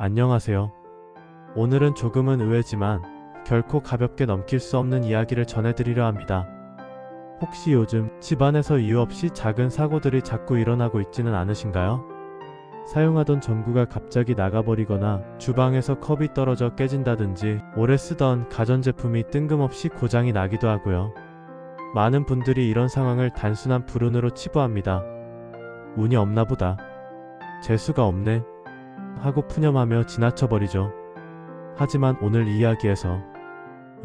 안녕하세요. 오늘은 조금은 의외지만 결코 가볍게 넘길 수 없는 이야기를 전해드리려 합니다. 혹시 요즘 집안에서 이유 없이 작은 사고들이 자꾸 일어나고 있지는 않으신가요? 사용하던 전구가 갑자기 나가버리거나 주방에서 컵이 떨어져 깨진다든지 오래 쓰던 가전제품이 뜬금없이 고장이 나기도 하고요. 많은 분들이 이런 상황을 단순한 불운으로 치부합니다. 운이 없나 보다. 재수가 없네. 하고 푸념하며 지나쳐버리죠. 하지만 오늘 이야기에서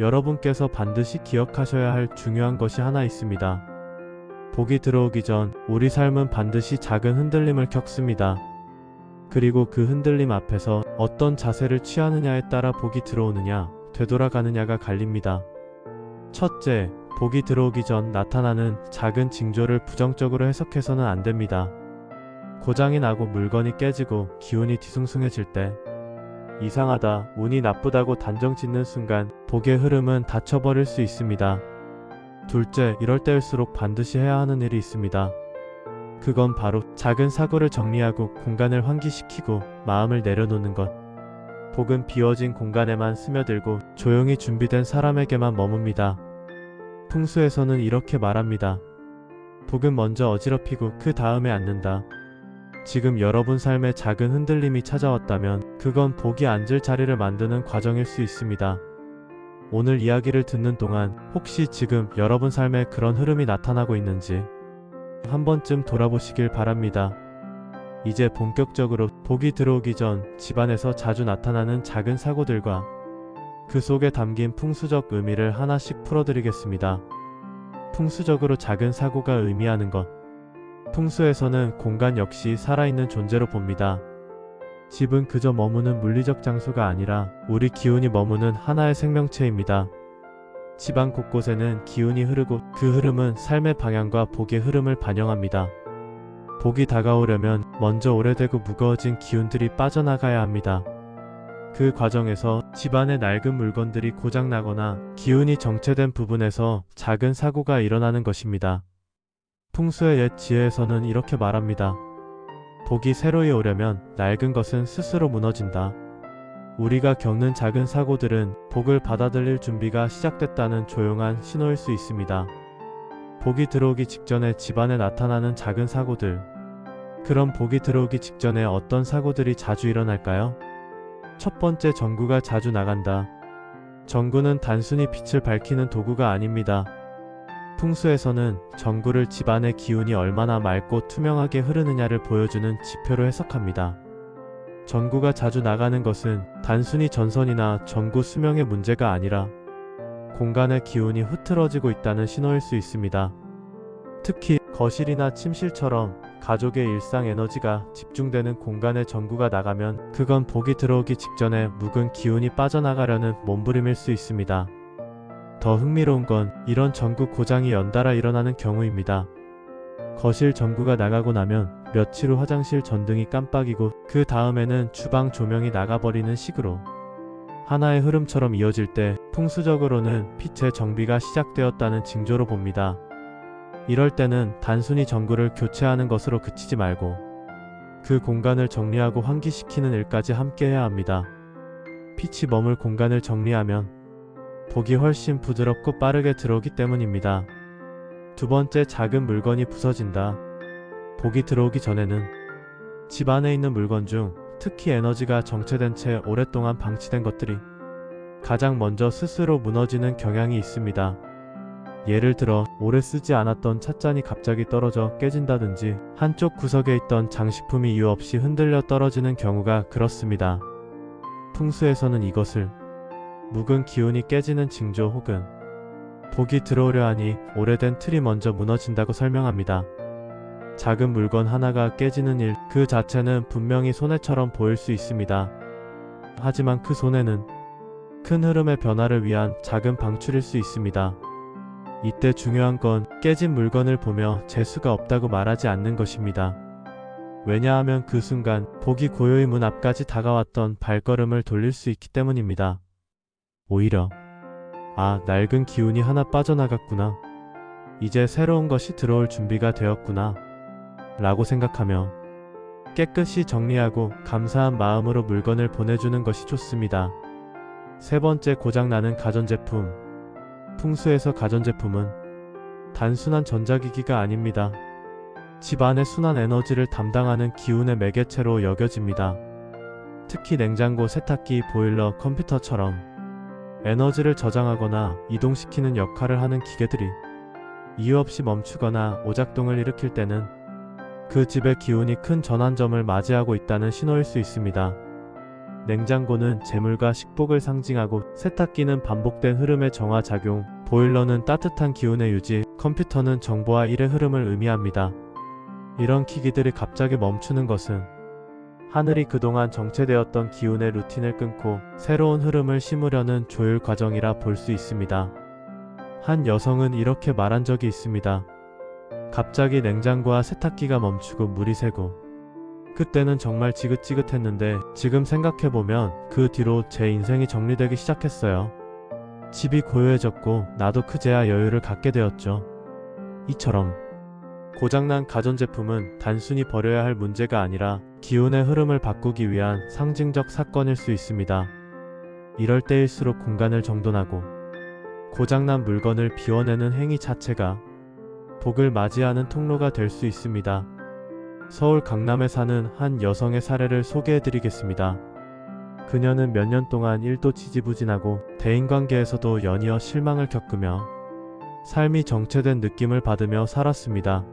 여러분께서 반드시 기억하셔야 할 중요한 것이 하나 있습니다. 복이 들어오기 전 우리 삶은 반드시 작은 흔들림을 겪습니다. 그리고 그 흔들림 앞에서 어떤 자세를 취하느냐에 따라 복이 들어오느냐, 되돌아가느냐가 갈립니다. 첫째, 복이 들어오기 전 나타나는 작은 징조를 부정적으로 해석해서는 안 됩니다. 고장이 나고 물건이 깨지고 기운이 뒤숭숭해질 때, 이상하다, 운이 나쁘다고 단정 짓는 순간 복의 흐름은 닫혀버릴 수 있습니다. 둘째, 이럴 때일수록 반드시 해야 하는 일이 있습니다. 그건 바로 작은 사고를 정리하고 공간을 환기시키고 마음을 내려놓는 것. 복은 비워진 공간에만 스며들고 조용히 준비된 사람에게만 머뭅니다. 풍수에서는 이렇게 말합니다. 복은 먼저 어지럽히고 그 다음에 앉는다. 지금 여러분 삶에 작은 흔들림이 찾아왔다면 그건 복이 앉을 자리를 만드는 과정일 수 있습니다. 오늘 이야기를 듣는 동안 혹시 지금 여러분 삶에 그런 흐름이 나타나고 있는지 한 번쯤 돌아보시길 바랍니다. 이제 본격적으로 복이 들어오기 전 집안에서 자주 나타나는 작은 사고들과 그 속에 담긴 풍수적 의미를 하나씩 풀어드리겠습니다. 풍수적으로 작은 사고가 의미하는 것. 풍수에서는 공간 역시 살아있는 존재로 봅니다. 집은 그저 머무는 물리적 장소가 아니라 우리 기운이 머무는 하나의 생명체입니다. 집안 곳곳에는 기운이 흐르고 그 흐름은 삶의 방향과 복의 흐름을 반영합니다. 복이 다가오려면 먼저 오래되고 무거워진 기운들이 빠져나가야 합니다. 그 과정에서 집안의 낡은 물건들이 고장나거나 기운이 정체된 부분에서 작은 사고가 일어나는 것입니다. 풍수의 옛 지혜에서는 이렇게 말합니다. 복이 새로이 오려면 낡은 것은 스스로 무너진다. 우리가 겪는 작은 사고들은 복을 받아들일 준비가 시작됐다는 조용한 신호일 수 있습니다. 복이 들어오기 직전에 집안에 나타나는 작은 사고들. 그럼 복이 들어오기 직전에 어떤 사고들이 자주 일어날까요? 첫 번째, 전구가 자주 나간다. 전구는 단순히 빛을 밝히는 도구가 아닙니다. 풍수에서는 전구를 집안의 기운이 얼마나 맑고 투명하게 흐르느냐를 보여주는 지표로 해석합니다. 전구가 자주 나가는 것은 단순히 전선이나 전구 수명의 문제가 아니라 공간의 기운이 흐트러지고 있다는 신호일 수 있습니다. 특히 거실이나 침실처럼 가족의 일상 에너지가 집중되는 공간에 전구가 나가면 그건 복이 들어오기 직전에 묵은 기운이 빠져나가려는 몸부림일 수 있습니다. 더 흥미로운 건 이런 전구 고장이 연달아 일어나는 경우입니다. 거실 전구가 나가고 나면 며칠 후 화장실 전등이 깜빡이고 그 다음에는 주방 조명이 나가버리는 식으로 하나의 흐름처럼 이어질 때 풍수적으로는 빛의 정비가 시작되었다는 징조로 봅니다. 이럴 때는 단순히 전구를 교체하는 것으로 그치지 말고 그 공간을 정리하고 환기시키는 일까지 함께 해야 합니다. 빛이 머물 공간을 정리하면 복이 훨씬 부드럽고 빠르게 들어오기 때문입니다. 두 번째, 작은 물건이 부서진다. 복이 들어오기 전에는 집 안에 있는 물건 중 특히 에너지가 정체된 채 오랫동안 방치된 것들이 가장 먼저 스스로 무너지는 경향이 있습니다. 예를 들어 오래 쓰지 않았던 찻잔이 갑자기 떨어져 깨진다든지 한쪽 구석에 있던 장식품이 이유 없이 흔들려 떨어지는 경우가 그렇습니다. 풍수에서는 이것을 묵은 기운이 깨지는 징조 혹은 복이 들어오려 하니 오래된 틀이 먼저 무너진다고 설명합니다. 작은 물건 하나가 깨지는 일 그 자체는 분명히 손해처럼 보일 수 있습니다. 하지만 그 손해는 큰 흐름의 변화를 위한 작은 방출일 수 있습니다. 이때 중요한 건 깨진 물건을 보며 재수가 없다고 말하지 않는 것입니다. 왜냐하면 그 순간 복이 고요히 문 앞까지 다가왔던 발걸음을 돌릴 수 있기 때문입니다. 오히려 낡은 기운이 하나 빠져나갔구나. 이제 새로운 것이 들어올 준비가 되었구나. 라고 생각하며 깨끗이 정리하고 감사한 마음으로 물건을 보내주는 것이 좋습니다. 세 번째, 고장나는 가전제품. 풍수에서 가전제품은 단순한 전자기기가 아닙니다. 집 안의 순환 에너지를 담당하는 기운의 매개체로 여겨집니다. 특히 냉장고, 세탁기, 보일러, 컴퓨터처럼 에너지를 저장하거나 이동시키는 역할을 하는 기계들이 이유 없이 멈추거나 오작동을 일으킬 때는 그 집의 기운이 큰 전환점을 맞이하고 있다는 신호일 수 있습니다. 냉장고는 재물과 식복을 상징하고, 세탁기는 반복된 흐름의 정화작용, 보일러는 따뜻한 기운의 유지, 컴퓨터는 정보와 일의 흐름을 의미합니다. 이런 기기들이 갑자기 멈추는 것은 하늘이 그동안 정체되었던 기운의 루틴을 끊고 새로운 흐름을 심으려는 조율 과정이라 볼 수 있습니다. 한 여성은 이렇게 말한 적이 있습니다. 갑자기 냉장고와 세탁기가 멈추고 물이 새고, 그때는 정말 지긋지긋했는데 지금 생각해보면 그 뒤로 제 인생이 정리되기 시작했어요. 집이 고요해졌고 나도 그제야 여유를 갖게 되었죠. 이처럼 고장난 가전제품은 단순히 버려야 할 문제가 아니라 기운의 흐름을 바꾸기 위한 상징적 사건일 수 있습니다. 이럴 때일수록 공간을 정돈하고 고장난 물건을 비워내는 행위 자체가 복을 맞이하는 통로가 될 수 있습니다. 서울 강남에 사는 한 여성의 사례를 소개해드리겠습니다. 그녀는 몇 년 동안 일도 지지부진하고 대인관계에서도 연이어 실망을 겪으며 삶이 정체된 느낌을 받으며 살았습니다.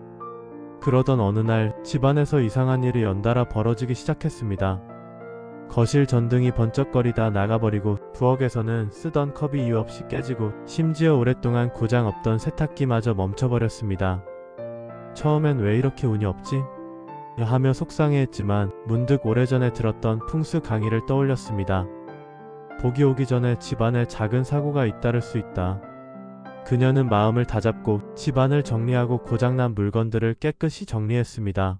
그러던 어느 날 집안에서 이상한 일이 연달아 벌어지기 시작했습니다. 거실 전등이 번쩍거리다 나가버리고, 부엌에서는 쓰던 컵이 이유 없이 깨지고, 심지어 오랫동안 고장 없던 세탁기마저 멈춰버렸습니다. 처음엔 왜 이렇게 운이 없지? 하며 속상해했지만 문득 오래전에 들었던 풍수 강의를 떠올렸습니다. 복이 오기 전에 집안에 작은 사고가 잇따를 수 있다. 그녀는 마음을 다잡고 집안을 정리하고 고장난 물건들을 깨끗이 정리했습니다.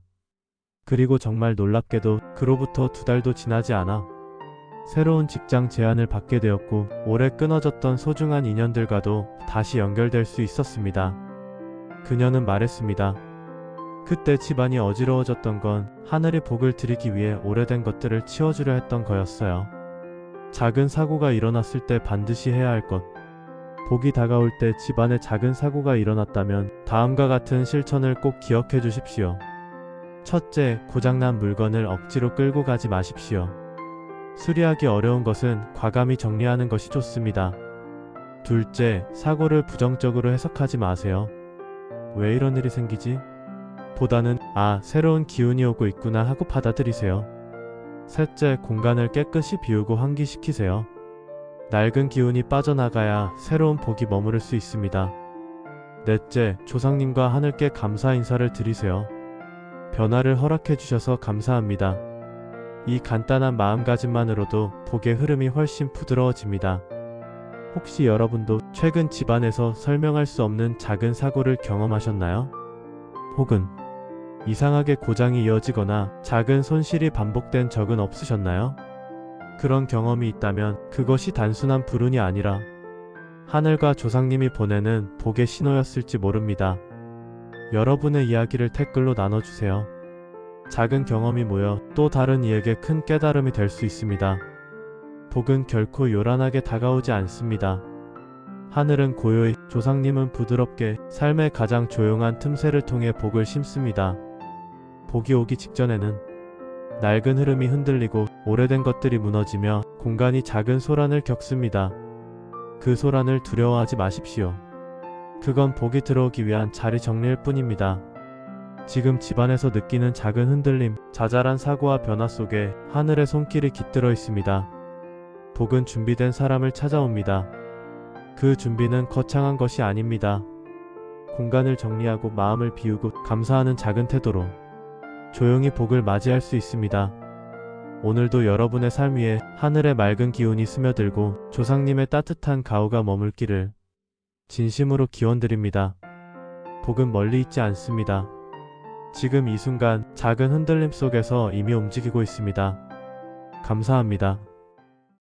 그리고 정말 놀랍게도 그로부터 2달도 지나지 않아 새로운 직장 제안을 받게 되었고, 오래 끊어졌던 소중한 인연들과도 다시 연결될 수 있었습니다. 그녀는 말했습니다. 그때 집안이 어지러워졌던 건 하늘이 복을 드리기 위해 오래된 것들을 치워주려 했던 거였어요. 작은 사고가 일어났을 때 반드시 해야 할 것. 복이 다가올 때 집안에 작은 사고가 일어났다면 다음과 같은 실천을 꼭 기억해 주십시오. 첫째, 고장난 물건을 억지로 끌고 가지 마십시오. 수리하기 어려운 것은 과감히 정리하는 것이 좋습니다. 둘째, 사고를 부정적으로 해석하지 마세요. 왜 이런 일이 생기지? 보다는 새로운 기운이 오고 있구나 하고 받아들이세요. 셋째, 공간을 깨끗이 비우고 환기시키세요. 낡은 기운이 빠져나가야 새로운 복이 머무를 수 있습니다. 넷째, 조상님과 하늘께 감사 인사를 드리세요. 변화를 허락해 주셔서 감사합니다. 이 간단한 마음가짐만으로도 복의 흐름이 훨씬 부드러워집니다. 혹시 여러분도 최근 집안에서 설명할 수 없는 작은 사고를 경험하셨나요? 혹은 이상하게 고장이 이어지거나 작은 손실이 반복된 적은 없으셨나요? 그런 경험이 있다면 그것이 단순한 불운이 아니라 하늘과 조상님이 보내는 복의 신호였을지 모릅니다. 여러분의 이야기를 댓글로 나눠주세요. 작은 경험이 모여 또 다른 이에게 큰 깨달음이 될 수 있습니다. 복은 결코 요란하게 다가오지 않습니다. 하늘은 고요히, 조상님은 부드럽게 삶의 가장 조용한 틈새를 통해 복을 심습니다. 복이 오기 직전에는 낡은 흐름이 흔들리고 오래된 것들이 무너지며 공간이 작은 소란을 겪습니다. 그 소란을 두려워하지 마십시오. 그건 복이 들어오기 위한 자리 정리일 뿐입니다. 지금 집안에서 느끼는 작은 흔들림, 자잘한 사고와 변화 속에 하늘의 손길이 깃들어 있습니다. 복은 준비된 사람을 찾아옵니다. 그 준비는 거창한 것이 아닙니다. 공간을 정리하고 마음을 비우고 감사하는 작은 태도로 조용히 복을 맞이할 수 있습니다. 오늘도 여러분의 삶 위에 하늘의 맑은 기운이 스며들고 조상님의 따뜻한 가호가 머물기를 진심으로 기원드립니다. 복은 멀리 있지 않습니다. 지금 이 순간 작은 흔들림 속에서 이미 움직이고 있습니다. 감사합니다.